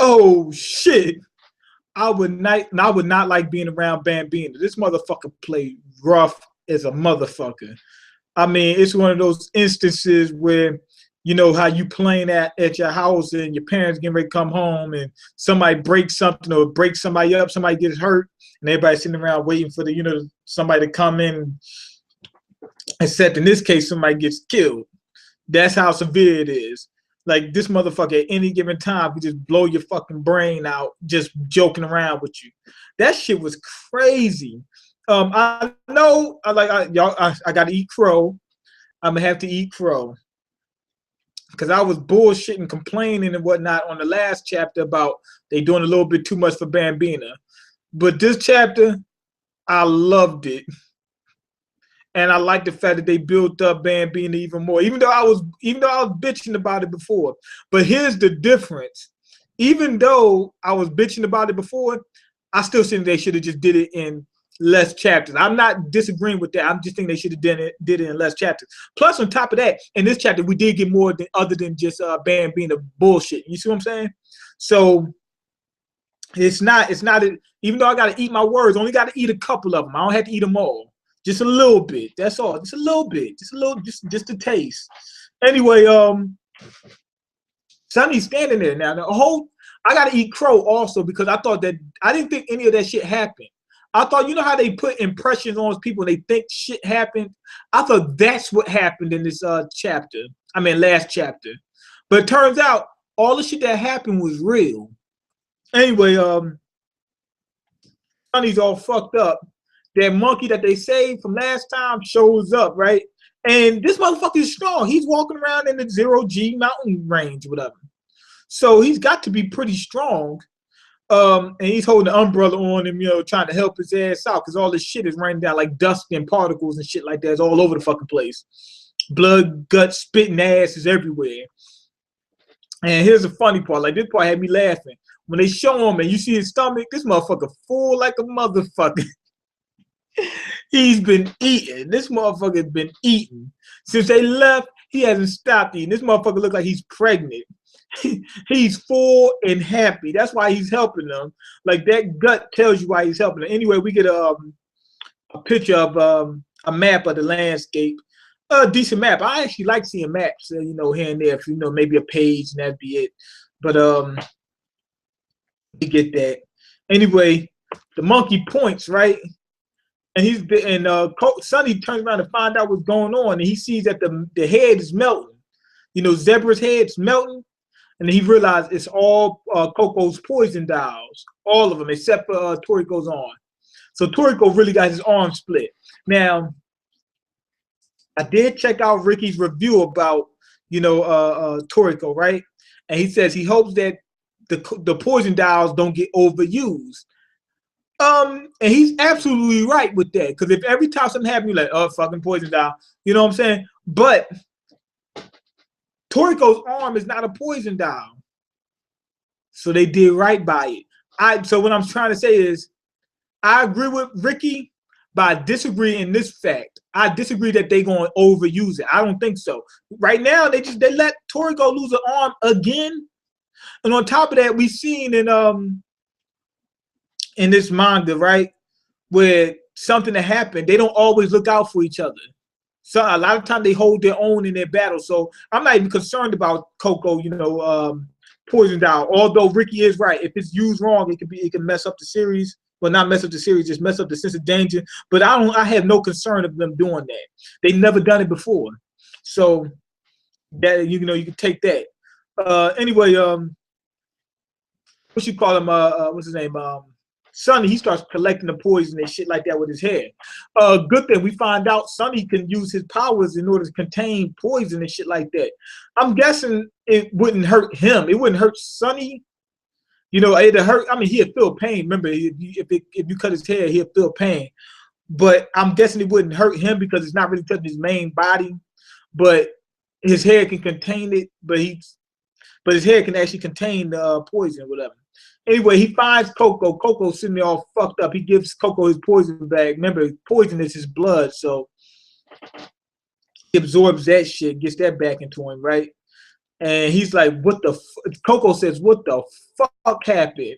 Oh shit. I would not like being around Bambino. This motherfucker played rough as a motherfucker. I mean, it's one of those instances where, you know, how you playing at your house and your parents getting ready to come home and somebody breaks something or breaks somebody up, somebody gets hurt, and everybody's sitting around waiting for the, you know, somebody to come in, except in this case, somebody gets killed. That's how severe it is. Like this motherfucker at any given time could just blow your fucking brain out just joking around with you. That shit was crazy. I know I gotta eat crow. I'm gonna have to eat crow. Because I was bullshitting, complaining and whatnot on the last chapter about they doing a little bit too much for Bambina. But this chapter, I loved it. And I like the fact that they built up Bambina even more, even though I was bitching about it before. But here's the difference. Even though I was bitching about it before, I still think they should have just did it in less chapters. I'm not disagreeing with that. I'm just thinking they should have did it in less chapters. Plus, on top of that, in this chapter, we did get more other than just Bambina bullshit. You see what I'm saying? So it's not even though I got to eat my words, I only got to eat a couple of them. I don't have to eat them all. Just a little bit. That's all. Just a little bit. Just a taste. Anyway, Sonny's standing there now. I gotta eat crow also because I didn't think any of that shit happened. I thought, you know how they put impressions on people and they think shit happened? I thought that's what happened in this last chapter. But it turns out all the shit that happened was real. Anyway, Sonny's all fucked up. That monkey that they saved from last time shows up, right? And this motherfucker is strong. He's walking around in the 0G mountain range, whatever. So he's got to be pretty strong. And he's holding the umbrella on him, you know, trying to help his ass out because all this shit is raining down like dust and particles and shit like that. It's all over the fucking place. Blood, guts, spitting ass is everywhere. And here's the funny part. Like, this part had me laughing. When they show him and you see his stomach, this motherfucker full like a motherfucker. He's been eating. This motherfucker's been eating. Since they left, he hasn't stopped eating. This motherfucker looks like he's pregnant. He's full and happy. That's why he's helping them. Like, that gut tells you why he's helping them. Anyway, we get a picture of a map of the landscape. A decent map. I actually like seeing maps, you know, here and there. If, you know, maybe a page and that'd be it. But we get that. Anyway, the monkey points, right? And Sonny turns around to find out what's going on, and he sees that the head is melting. You know, Zebra's head's melting, and he realized it's all Coco's poison dials, all of them except for Toriko's arm. So Toriko really got his arm split. Now, I did check out Ricky's review about, you know, Toriko, right? And he says he hopes that the poison dials don't get overused. And he's absolutely right with that. Because if every time something happens, you're like, oh, fucking poison dial. You know what I'm saying? But Toriko's arm is not a poison dial. So they did right by it. So what I'm trying to say is, I agree with Ricky, but I disagree in this fact. I disagree that they're going to overuse it. I don't think so. Right now, they let Toriko lose an arm again. And on top of that, we've seen in this manga, right, where something that happened, they don't always look out for each other. So a lot of times they hold their own in their battle. So I'm not even concerned about Coco, you know, poison dial. Although Ricky is right, if it's used wrong, it can mess up the series. Well, not mess up the series, just mess up the sense of danger. But I have no concern of them doing that. They've never done it before, so that you know you can take that. Anyway, what you call him? What's his name? Sonny, he starts collecting the poison and shit like that with his hair. Good thing we find out Sonny can use his powers in order to contain poison and shit like that. I'm guessing it wouldn't hurt him. It wouldn't hurt Sonny. You know, it'd hurt. I mean, he'd feel pain. Remember, if you cut his hair, he'd feel pain. But I'm guessing it wouldn't hurt him because it's not really touching his main body. But his hair can contain it. But his hair can actually contain the poison or whatever. Anyway, he finds Coco. Coco's sitting there all fucked up. He gives Coco his poison bag. Remember, poison is his blood, so he absorbs that shit, gets that back into him, right? And he's like, "What the?" Coco says, "What the fuck happened?"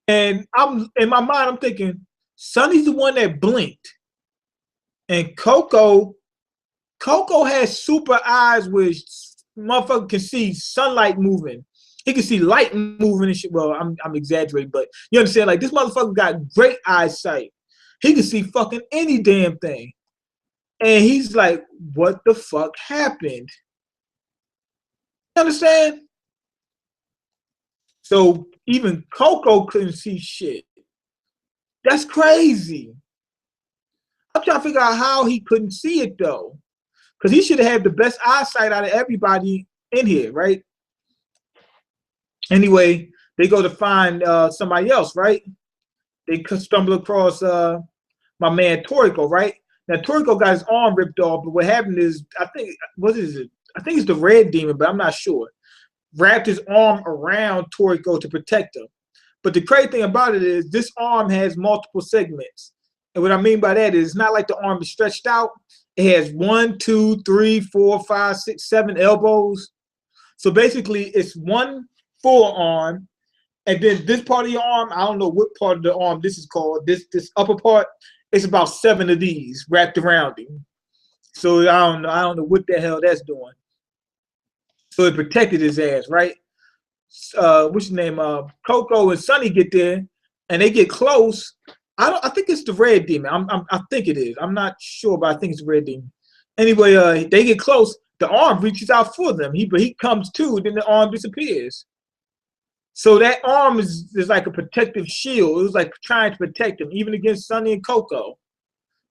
And I'm in my mind, I'm thinking, Sonny's the one that blinked, and Coco has super eyes where motherfucker can see sunlight moving. He can see light moving and shit. Well, I'm exaggerating, but you understand? Like, this motherfucker got great eyesight. He can see fucking any damn thing. And he's like, what the fuck happened? You understand? So even Coco couldn't see shit. That's crazy. I'm trying to figure out how he couldn't see it though. Because he should have had the best eyesight out of everybody in here, right? Anyway, they go to find somebody else, right? They stumble across my man Toriko, right? Now Toriko got his arm ripped off, but what happened is, I think, what is it? I think it's the red demon, but I'm not sure. Wrapped his arm around Toriko to protect him. But the crazy thing about it is this arm has multiple segments. And what I mean by that is it's not like the arm is stretched out. It has 1, 2, 3, 4, 5, 6, 7 elbows. So basically it's one forearm, and then this part of your arm, I don't know what part of the arm this is called, this upper part, it's about 7 of these wrapped around him. So I don't know what the hell that's doing. So it protected his ass, right? What's his name? Coco and Sonny get there, and they get close. I think it's the red demon. I think it is. I'm not sure, but I think it's the red demon. Anyway, they get close. The arm reaches out for them. He comes to, then the arm disappears. So that arm is like a protective shield. It was like trying to protect him, even against Sonny and Coco,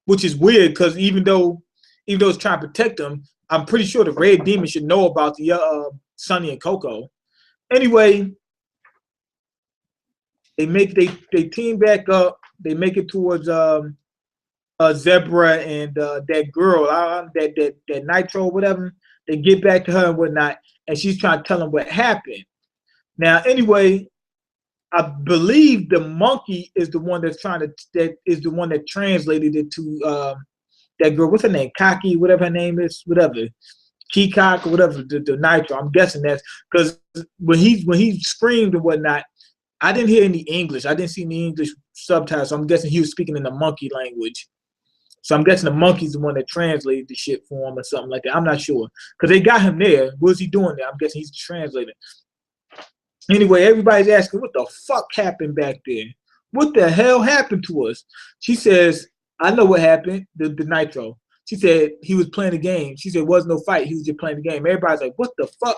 which is weird because even though it's trying to protect them, I'm pretty sure the red demon should know about the Sonny and Coco. Anyway, they team back up. They make it towards Zebra and that girl, that Nitro, whatever. They get back to her and whatnot, and she's trying to tell them what happened. Now, anyway, I believe the monkey is the one that translated it to that girl. What's her name? Kaki, whatever her name is, whatever. Keycock or whatever, the Nitro. I'm guessing that's because when he screamed and whatnot, I didn't hear any English. I didn't see any English subtitles. So I'm guessing he was speaking in the monkey language. So I'm guessing the monkey's the one that translated the shit for him or something like that. I'm not sure. Because they got him there. What was he doing there? I'm guessing he's translating. Anyway, everybody's asking, what the fuck happened back there? What the hell happened to us? She says, I know what happened, the Nitro. She said he was playing a game. She said it wasn't no fight. He was just playing the game. Everybody's like, what the fuck?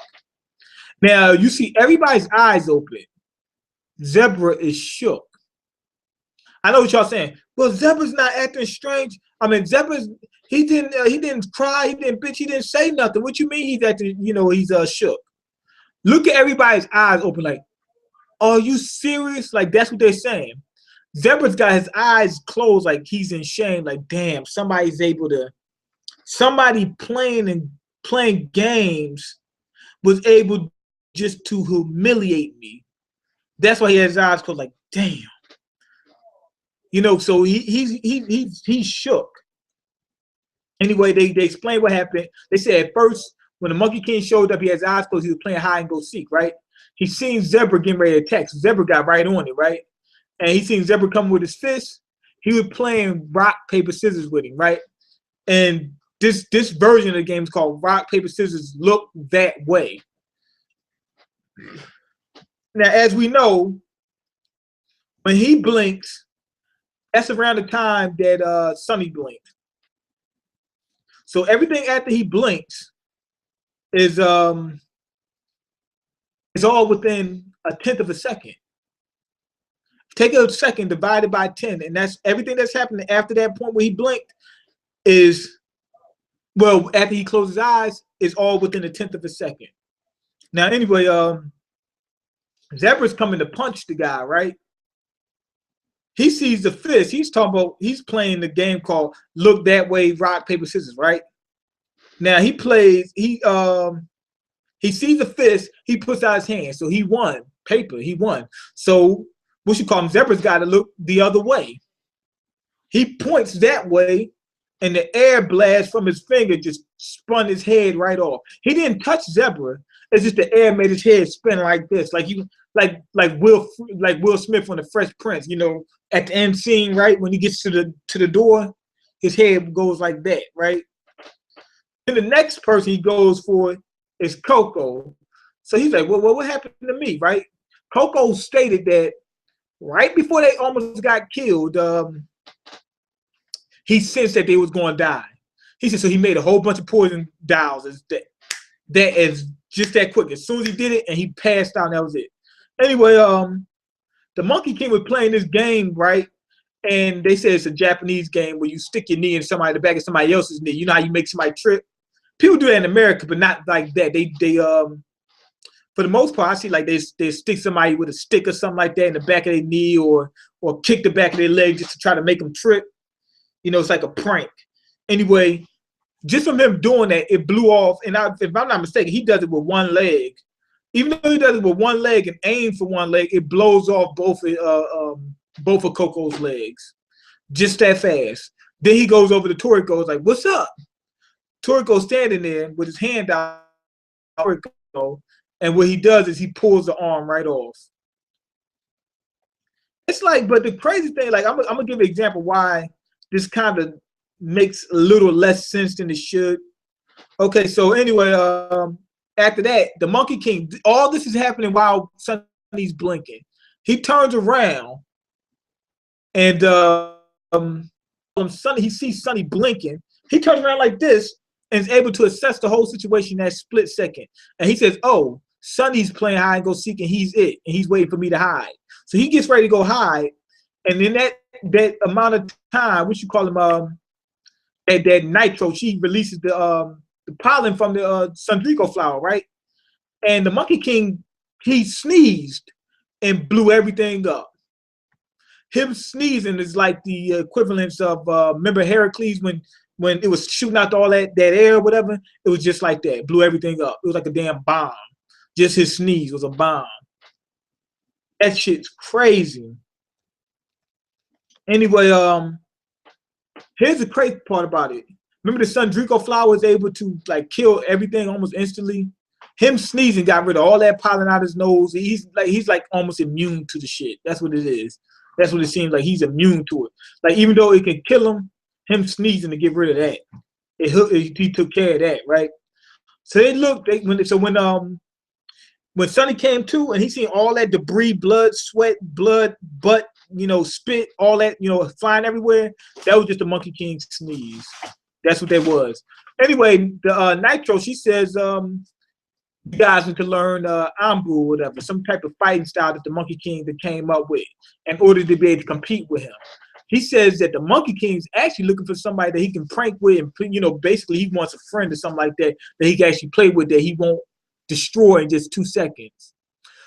Now, you see everybody's eyes open. Zebra is shook. I know what y'all saying. Well, Zebra's not acting strange. I mean, he didn't cry, he didn't bitch, he didn't say nothing. What you mean he's acting, he's shook? Look at everybody's eyes open like, are you serious? Like, that's what they're saying. Zebra's got his eyes closed like he's in shame, like, damn, somebody playing games was able just to humiliate me. That's why he has his eyes closed, like, damn. So he's shook. Anyway, they explain what happened. They said at first, when the Monkey King showed up, he had his eyes closed, he was playing hide and go seek, right? He seen Zebra getting ready to attack. So Zebra got right on it, right? And he seen Zebra coming with his fist. He was playing rock, paper, scissors with him, right? And this version of the game is called Rock, Paper, Scissors, Look That Way. Now, as we know, when he blinks, that's around the time that Sonny blinked. So everything after he blinks is all within a tenth of a second. Take a second, divide it by 10, and that's everything that's happening after that point where he blinked is, well, after he closed his eyes, is all within a tenth of a second. Now, anyway, Zebra's coming to punch the guy, right? He sees the fist. He's playing the game called Look That Way, Rock, Paper, Scissors, right? Now he sees the fist, he puts out his hand. So he won. Paper, he won. So what you call him? Zebra's got to look the other way. He points that way, and the air blast from his finger just spun his head right off. He didn't touch Zebra. It's just the air made his head spin like this, like you, like Will Smith on the Fresh Prince. You know, at the end scene, right when he gets to the door, his head goes like that, right? And the next person he goes for is Coco. So he's like, well, what happened to me, right? Coco stated that right before they almost got killed, he sensed that they was going to die. He said, so he made a whole bunch of poison dials. That is just that quick. As soon as he did it and he passed out, that was it. Anyway, the Monkey King was playing this game, right? And they said it's a Japanese game where you stick your knee in the back of somebody else's knee. You know how you make somebody trip? People do that in America, but not like that. They for the most part, I see like they stick somebody with a stick or something like that in the back of their knee, or kick the back of their leg just to try to make them trip. You know, it's like a prank. Anyway, just from him doing that, it blew off. And if I'm not mistaken, he does it with one leg. Even though he does it with one leg and aim for one leg, it blows off both of Coco's legs, just that fast. Then he goes over to Toriko, like, "What's up?" Toriko standing there with his hand out, and what he does is he pulls the arm right off. It's like, but the crazy thing, like, I'm gonna give an example why this kind of makes a little less sense than it should. Okay, so anyway, after that, the Monkey King, all this is happening while Sonny's blinking. He turns around and Sonny, he sees Sonny blinking. He turns around like this and is able to assess the whole situation in that split second. And he says, oh, Sonny's playing hide and go seek and he's it. And he's waiting for me to hide. So he gets ready to go hide. And in that amount of time, what you call him, that nitro, she releases the pollen from the Toriko flower, right? And the Monkey King, he sneezed and blew everything up. Him sneezing is like the equivalence of remember Heracles when it was shooting out all that air or whatever. It was just like that, blew everything up. It was like a damn bomb. Just his sneeze was a bomb. That shit's crazy. Anyway, here's the crazy part about it. Remember the Toriko flower was able to like kill everything almost instantly? Him sneezing got rid of all that pollen out his nose. He's like almost immune to the shit. That's what it is. That's what it seems like. He's immune to it. Like even though it can kill him sneezing to get rid of that, he took care of that, right? So when Sonny came to and he seen all that debris, blood, sweat, butt, spit, all that, flying everywhere, that was just the Monkey King's sneeze. That's what that was. Anyway, the Nitro, she says, you guys need to learn Ambu or whatever, some type of fighting style that the Monkey King that came up with in order to be able to compete with him. He says that the Monkey King's actually looking for somebody that he can prank with, and basically he wants a friend or something like that he can actually play with that he won't destroy in just 2 seconds.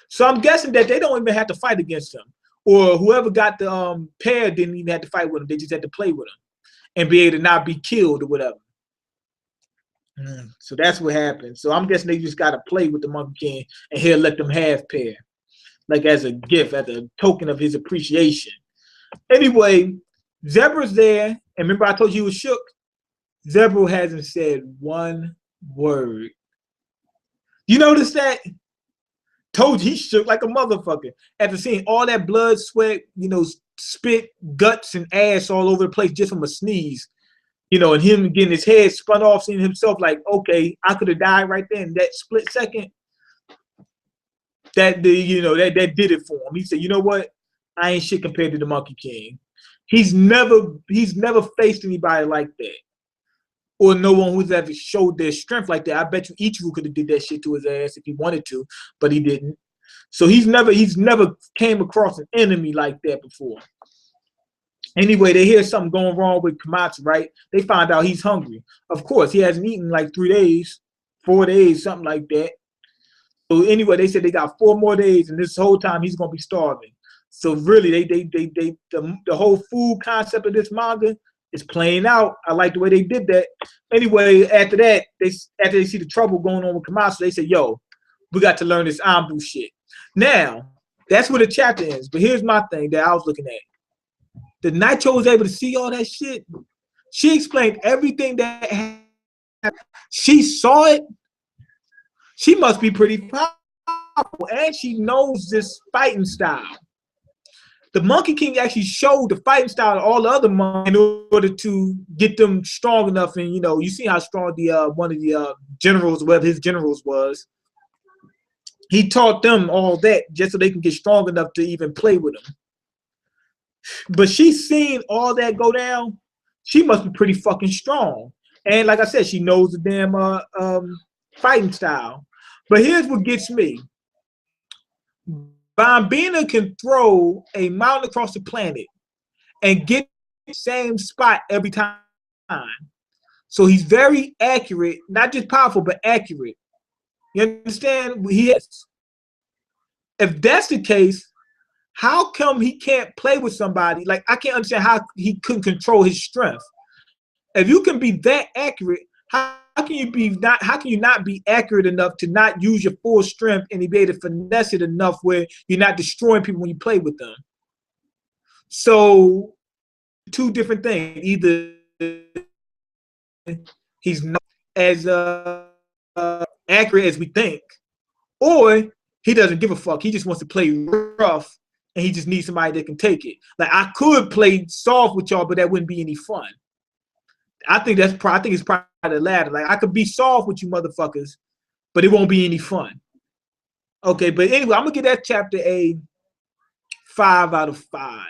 So I'm guessing that they don't even have to fight against him, or whoever got the pair didn't even have to fight with him. They just had to play with him and be able to not be killed or whatever. So that's what happened. So I'm guessing they just got to play with the Monkey King and he'll let them have pair, like as a gift, as a token of his appreciation. Anyway, Zebra's there, and remember I told you he was shook? Zebra hasn't said one word. You notice that? Told you he shook like a motherfucker after seeing all that blood, sweat, spit, guts, and ass all over the place just from a sneeze. And him getting his head spun off, seeing himself like, okay, I could have died right there in that split second. That did it for him. He said, you know what? I ain't shit compared to the Monkey King. He's never faced anybody like that, or no one who's ever showed their strength like that. I bet you Ichigo could have did that shit to his ass if he wanted to, but he didn't. So he's never came across an enemy like that before. Anyway, they hear something going wrong with Komatsu, right? They find out he's hungry. Of course, he hasn't eaten like 3 days, 4 days, something like that. So anyway, they said they got 4 more days, and this whole time he's gonna be starving. So really, the whole food concept of this manga is playing out. I like the way they did that. Anyway, after that, after they see the trouble going on with Komatsu, they say, yo, we got to learn this Ambu shit. Now, that's where the chapter ends. But here's my thing that I was looking at. The Nitro was able to see all that shit. She explained everything that happened. She saw it. She must be pretty powerful, and she knows this fighting style. The Monkey King actually showed the fighting style of all the other monkeys in order to get them strong enough. And you see how strong the one of the generals, whatever his generals was. He taught them all that just so they can get strong enough to even play with him. But she's seen all that go down. She must be pretty fucking strong. And like I said, she knows the damn fighting style. But here's what gets me. Bambina can throw a mountain across the planet and get the same spot every time. So he's very accurate, not just powerful, but accurate. You understand? He is. If that's the case, how come he can't play with somebody? Like, I can't understand how he couldn't control his strength. If you can be that accurate, how can you not be accurate enough to not use your full strength and be able to finesse it enough where you're not destroying people when you play with them? So, two different things. Either he's not as accurate as we think, or he doesn't give a fuck. He just wants to play rough, and he just needs somebody that can take it. Like, I could play soft with y'all, but that wouldn't be any fun. I think it's probably the latter. Like, I could be soft with you motherfuckers, but it won't be any fun. Okay, but anyway, I'm gonna give that chapter a 5 out of 5.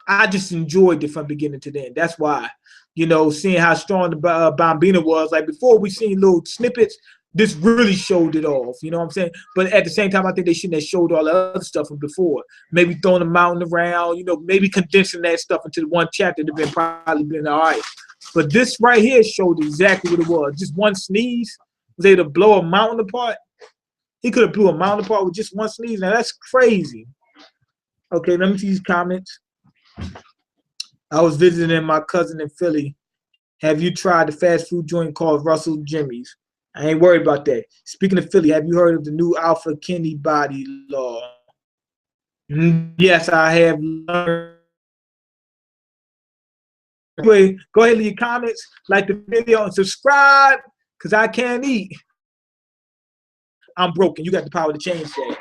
I just enjoyed it from beginning to end. That's why, seeing how strong the Bambina was. Like, before we seen little snippets, this really showed it off. You know what I'm saying? But at the same time, I think they shouldn't have showed all the other stuff from before. Maybe throwing the mountain around, maybe condensing that stuff into one chapter would have probably been all right. But this right here showed exactly what it was. Just one sneeze was able to blow a mountain apart. He could have blew a mountain apart with just one sneeze. Now, that's crazy. Okay, let me see these comments. I was visiting my cousin in Philly. Have you tried the fast food joint called Russell Jimmy's? I ain't worried about that. Speaking of Philly, have you heard of the new Alpha Kinney body law? Yes, I have learned. Anyway, go ahead and leave your comments, like the video, and subscribe, because I can't eat. I'm broken. You got the power to change that.